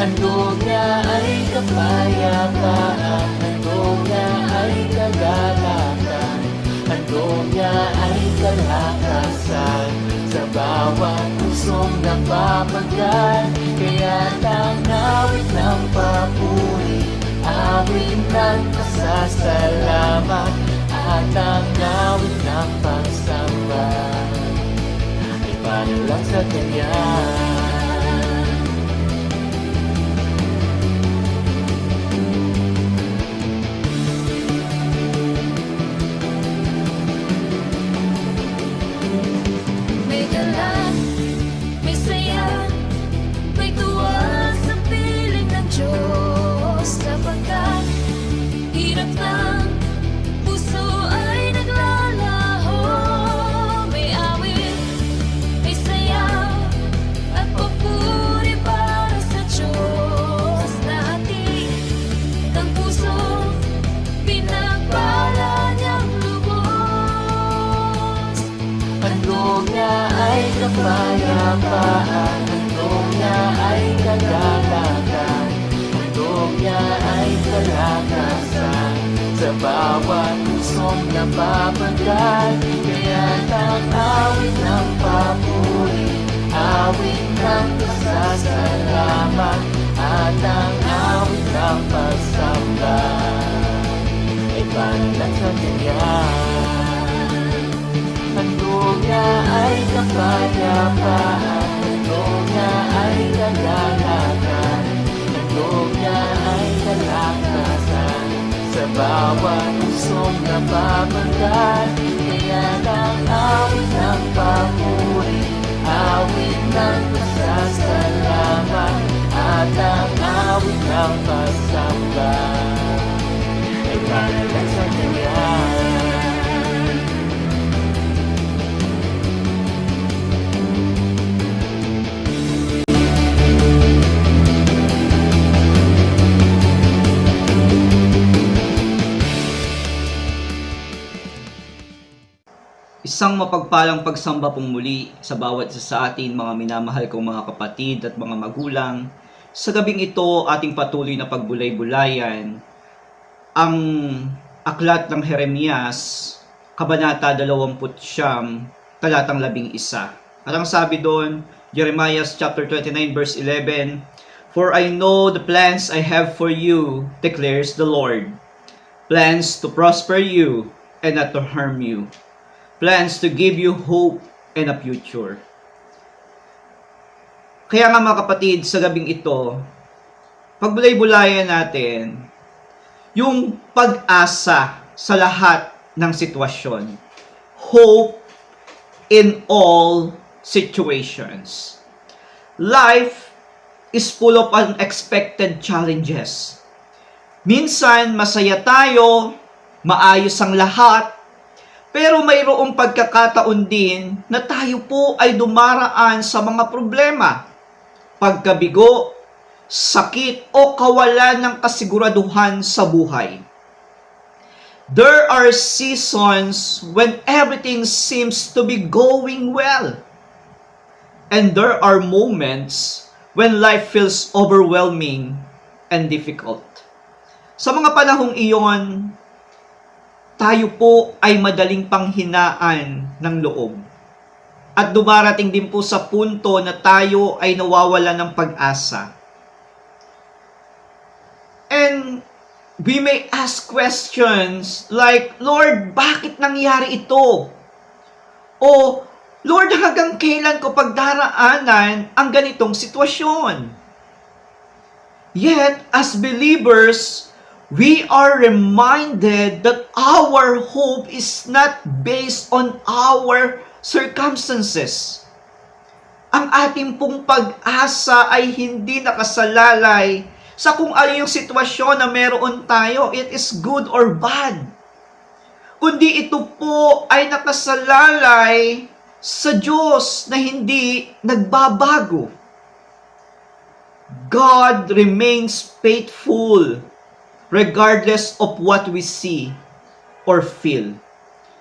Handog niya ay kapayapaan, handog niya ay kagalakan, handog niya ay kalakasan sa bawat pusong napapagal. Kaya awit ng papuri, awit ng pasasalamat, at ang awit ng pagsamba ay para lang sa Kanya. May galang, may saya, may tuwa sa piling ng Diyos. Sapagkat hirap ng puso ay naglalaho. May awit, may saya, at papuri para sa Diyos. Na hati ng puso, pinagpala niyang lubos. Handog niya ay kapayapaan, handog niya ay kagalakan, handog niya ay kalakasan sa bawat pusong napapagal. Kaya ang awit ng papuri, awit ng pasasalamat, at ang awit ng pagsamba ay para lang sa Kanya. Handog niya ay kapayapaan, handog niya ay kagalakan, handog niya ay kalakasan sa bawat pusong napapagal. Kaya ang awit ng papuri, awit ng pasasalamat, at ang awit ng pagsamba ay para lang sa Kanya. Isang mapagpalang pagsamba pong muli sa bawat isa sa atin, mga minamahal kong mga kapatid at mga magulang. Sa gabing ito, ating patuloy na pagbulay-bulayan ang aklat ng Jeremias, Kabanata 29, talatang 11. At ang sabi doon, Jeremiah chapter 29 verse 11, "For I know the plans I have for you, declares the Lord, plans to prosper you and not to harm you, plans to give you hope and a future." Kaya nga mga kapatid, sa gabing ito, pagbulay-bulayan natin yung pag-asa sa lahat ng sitwasyon. Hope in all situations. Life is full of unexpected challenges. Minsan, masaya tayo, maayos ang lahat, pero mayroong pagkakataon din na tayo po ay dumaraan sa mga problema, pagkabigo, sakit o kawalan ng kasiguraduhan sa buhay. There are seasons when everything seems to be going well. And there are moments when life feels overwhelming and difficult. Sa mga panahong iyon, tayo po ay madaling panghinaan ng loob. At dumarating din po sa punto na tayo ay nawawalan ng pag-asa. And we may ask questions like, "Lord, bakit nangyari ito?" O, "Lord, hanggang kailan ko pagdaraanan ang ganitong sitwasyon?" Yet, as believers, we are reminded that our hope is not based on our circumstances. Ang ating pong pag-asa ay hindi nakasalalay sa kung ano yung sitwasyon na meron tayo, it is good or bad. Kundi ito po ay nakasalalay sa Diyos na hindi nagbabago. God remains faithful regardless of what we see or feel.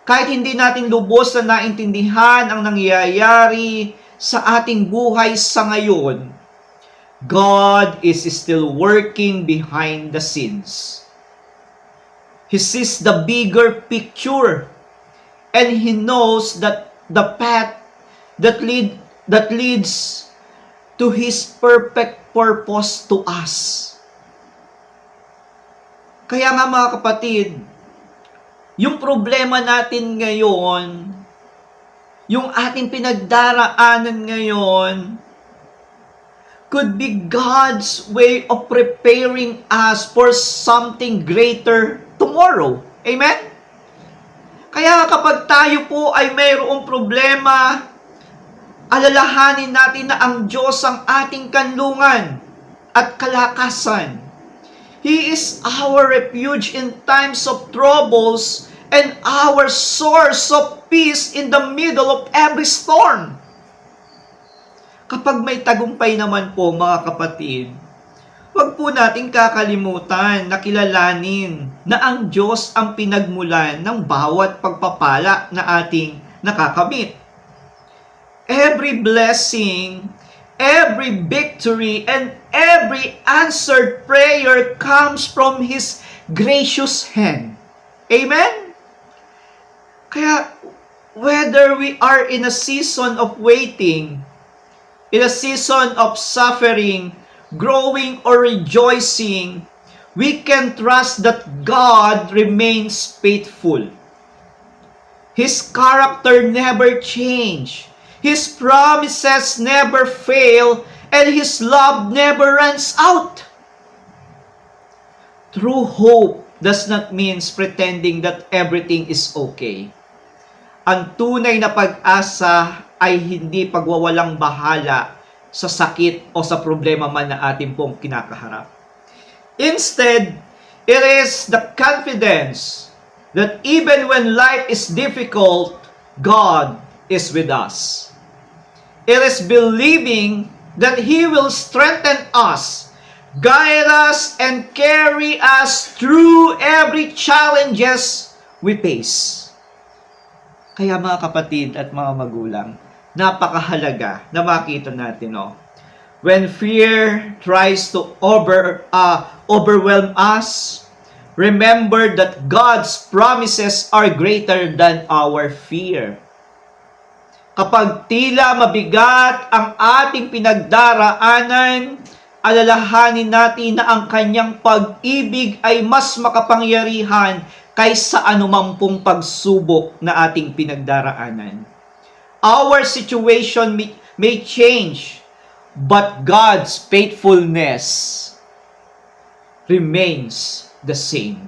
Kahit hindi natin lubos na naintindihan ang nangyayari sa ating buhay sa ngayon, God is still working behind the scenes. He sees the bigger picture, and He knows that the path that leads to His perfect purpose to us. Kaya nga mga kapatid, yung problema natin ngayon, yung ating pinagdaraanan ngayon, could be God's way of preparing us for something greater tomorrow. Amen? Kaya kapag tayo po ay mayroong problema, alalahanin natin na ang Diyos ang ating kanlungan at kalakasan. He is our refuge in times of troubles and our source of peace in the middle of every storm. Kapag may tagumpay naman po mga kapatid, huwag po nating kakalimutan na kilalanin na ang Diyos ang pinagmulan ng bawat pagpapala na ating nakakamit. Every blessing, every victory, and every answered prayer comes from His gracious hand. Amen? Kaya, whether we are in a season of waiting, in a season of suffering, growing or rejoicing, we can trust that God remains faithful. His character never changes. His promises never fail, and His love never runs out. True hope does not mean pretending that everything is okay. Ang tunay na pag-asa ay hindi pagwawalang bahala sa sakit o sa problema man na ating pong kinakaharap. Instead, it is the confidence that even when life is difficult, God is with us. It is believing that He will strengthen us, guide us, and carry us through every challenges we face. Kaya mga kapatid at mga magulang, napakahalaga na makita natin, when fear tries to overwhelm us, remember that God's promises are greater than our fear. Kapag tila mabigat ang ating pinagdaraanan, alalahanin natin na ang kanyang pag-ibig ay mas makapangyarihan kaysa anumang pong pagsubok na ating pinagdaraanan. Our situation may change, but God's faithfulness remains the same.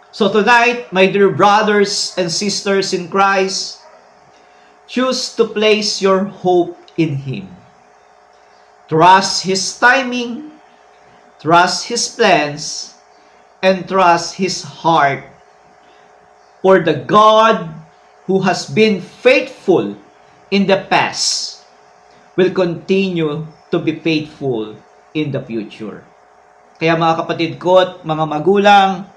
So tonight, my dear brothers and sisters in Christ, choose to place your hope in Him. Trust His timing, trust His plans, and trust His heart. For the God who has been faithful in the past will continue to be faithful in the future. Kaya mga kapatid ko at mga magulang,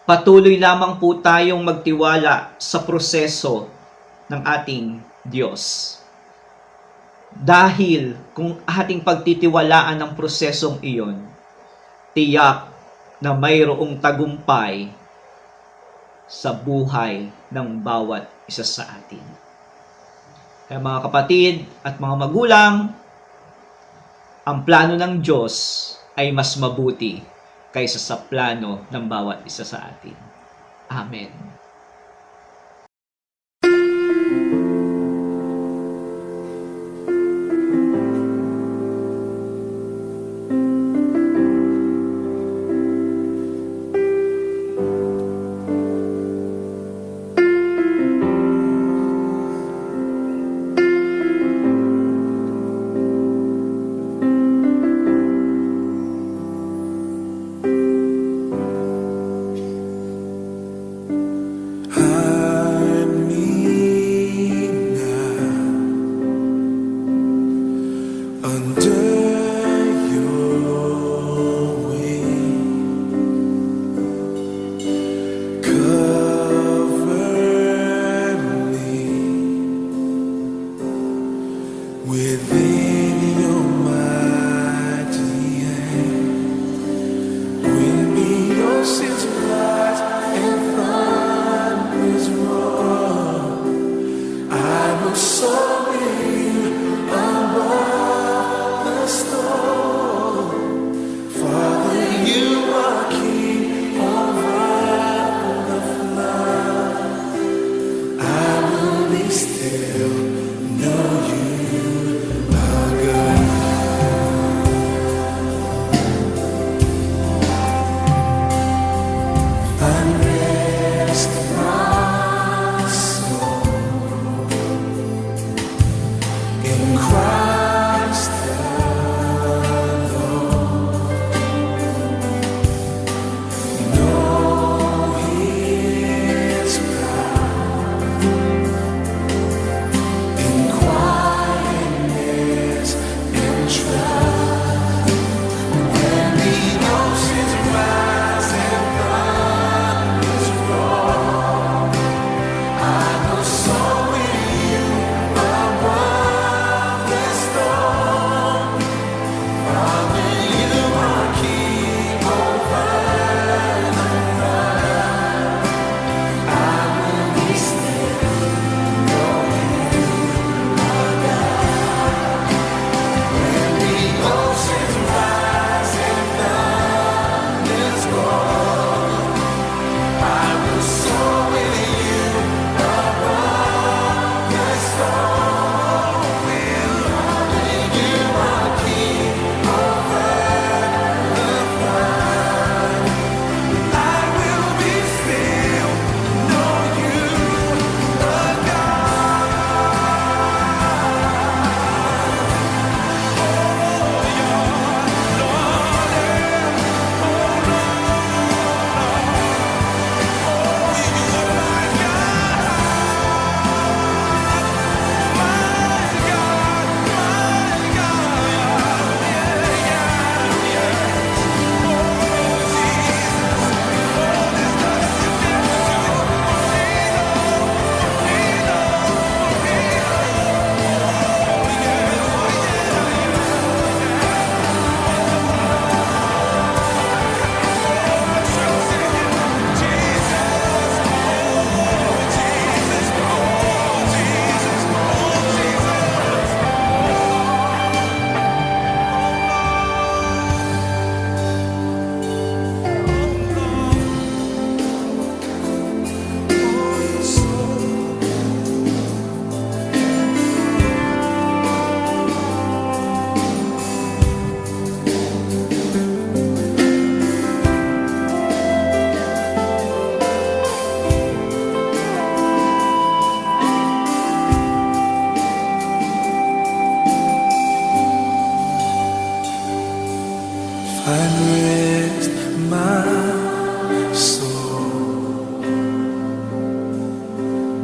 patuloy lamang po tayong magtiwala sa proseso ng ating Diyos. Dahil kung ating pagtitiwalaan ang prosesong iyon, tiyak na mayroong tagumpay sa buhay ng bawat isa sa atin. Kaya mga kapatid at mga magulang, ang plano ng Diyos ay mas mabuti kaysa sa plano ng bawat isa sa atin. Amen.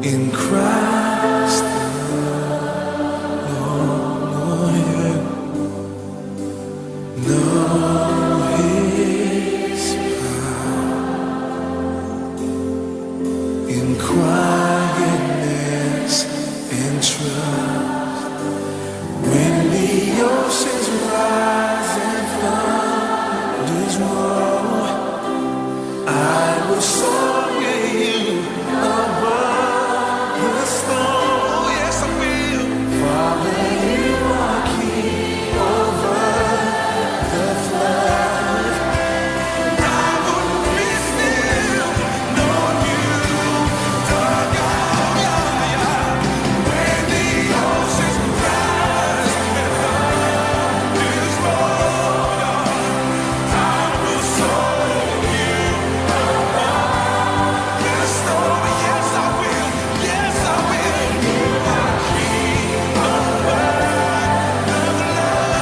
in Christ. Know His power in quietness and trust. When the oceans rise and thunders roll, I will soar with you above the storm. Yes, I will. Father, you are king over the flood. I will be still, know you, the God. When the oceans rise and thunders roll, I will soar with you above the storm. Yes, I will. Yes, I will. You are king over the flood.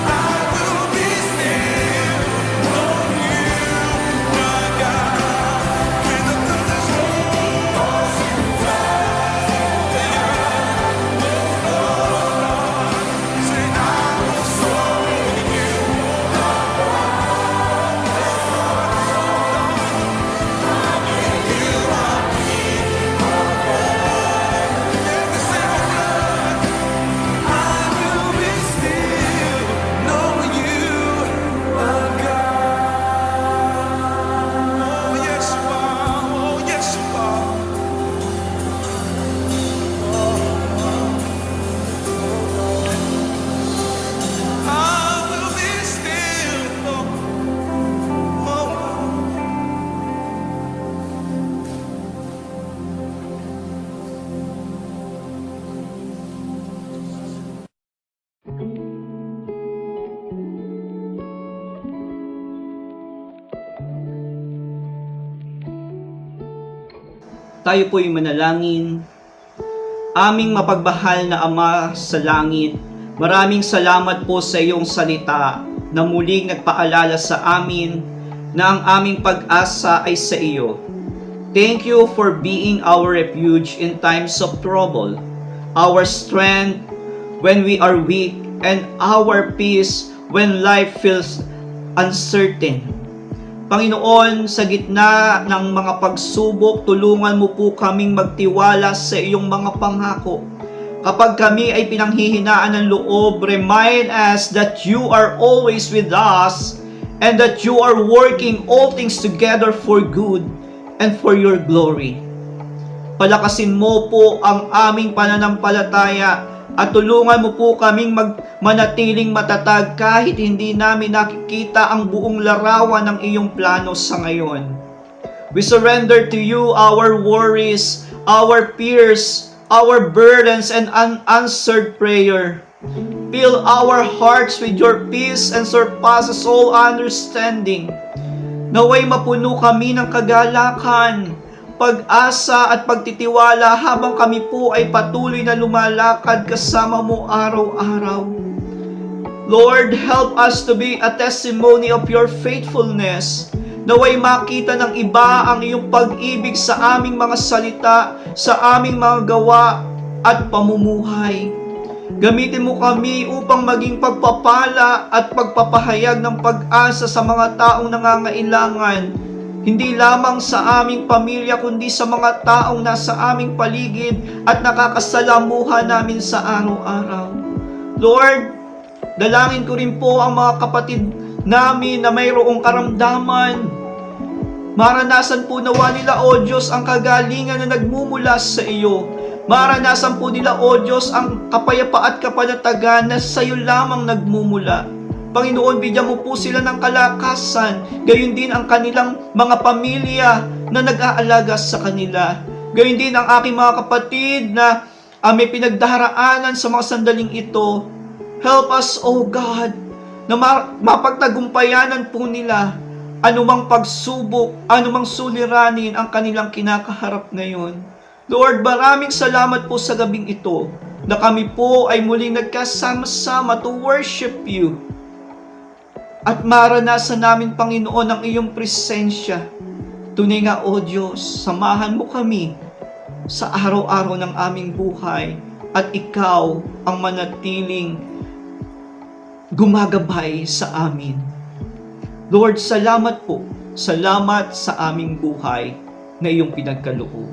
I will be still, know you, my God. When the thunders roll, say, I will soar with you. I will be still, know you are God. Oh, yes, you are. Oh, yes, you are. I will be still. Oh, oh. Tayo po'y manalangin. Aming mapagmahal na Ama sa langit, maraming salamat po sa iyong salita na muling nagpaalala sa amin na ang aming pag-asa ay sa iyo. Thank you for being our refuge in times of trouble, our strength when we are weak, and our peace when life feels uncertain. Panginoon, sa gitna ng mga pagsubok, tulungan mo po kaming magtiwala sa iyong mga pangako. Kapag kami ay pinanghihinaan ng loob, remind us that you are always with us and that you are working all things together for good and for your glory. Palakasin mo po ang aming pananampalataya at tulungan mo po kaming manatiling matatag kahit hindi namin nakikita ang buong larawan ng iyong plano sa ngayon. We surrender to you our worries, our fears, our burdens, and unanswered prayer. Fill our hearts with your peace and surpasses all understanding. Naway mapuno kami ng kagalakan, pag-asa at pagtitiwala habang kami po ay patuloy na lumalakad kasama mo araw-araw. Lord, help us to be a testimony of your faithfulness. Naway makita ng iba ang iyong pag-ibig sa aming mga salita, sa aming mga gawa at pamumuhay. Gamitin mo kami upang maging pagpapala at pagpapahayag ng pag-asa sa mga taong nangangailangan, hindi lamang sa aming pamilya kundi sa mga taong nasa aming paligid at nakakasalamuha namin sa araw-araw. Lord, dalangin ko rin po ang mga kapatid namin na mayroong karamdaman. Maranasan po nawa nila, O Diyos, ang kagalingan na nagmumula sa iyo. Maranasan po nila, O Diyos, ang kapayapaan at kapanatagan na sa iyo lamang nagmumula. Panginoon, bigyan mo po sila ng kalakasan, gayon din ang kanilang mga pamilya na nag-aalaga sa kanila. Gayon din ang aking mga kapatid na may pinagdaraanan sa mga sandaling ito. Help us, O God, na mapagtagumpayanan po nila anumang pagsubok, anumang suliranin ang kanilang kinakaharap ngayon. Lord, maraming salamat po sa gabing ito na kami po ay muling nagkasama-sama to worship you. At maranasan namin, Panginoon, ang iyong presensya. Tunay nga, O Diyos, samahan mo kami sa araw-araw ng aming buhay at ikaw ang manatiling gumagabay sa amin. Lord, salamat po. Salamat sa aming buhay na iyong pinagkaloob.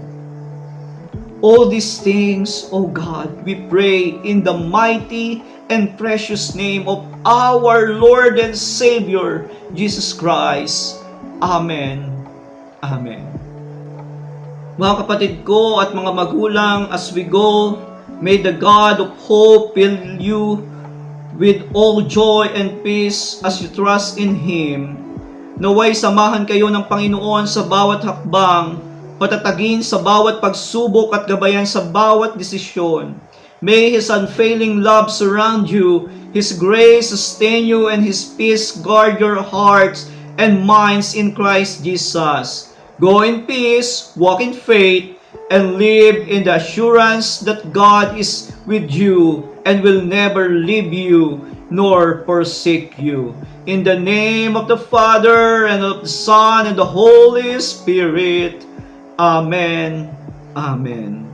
All these things, O God, we pray in the mighty and precious name of our Lord and Savior, Jesus Christ. Amen. Amen. Mga kapatid ko at mga magulang, as we go, may the God of hope fill you with all joy and peace as you trust in Him. Naway samahan kayo ng Panginoon sa bawat hakbang, patatagin sa bawat pagsubok at gabayan sa bawat desisyon. May His unfailing love surround you, His grace sustain you, and His peace guard your hearts and minds in Christ Jesus. Go in peace, walk in faith, and live in the assurance that God is with you and will never leave you nor forsake you. In the name of the Father, and of the Son, and the Holy Spirit. Amen. Amen.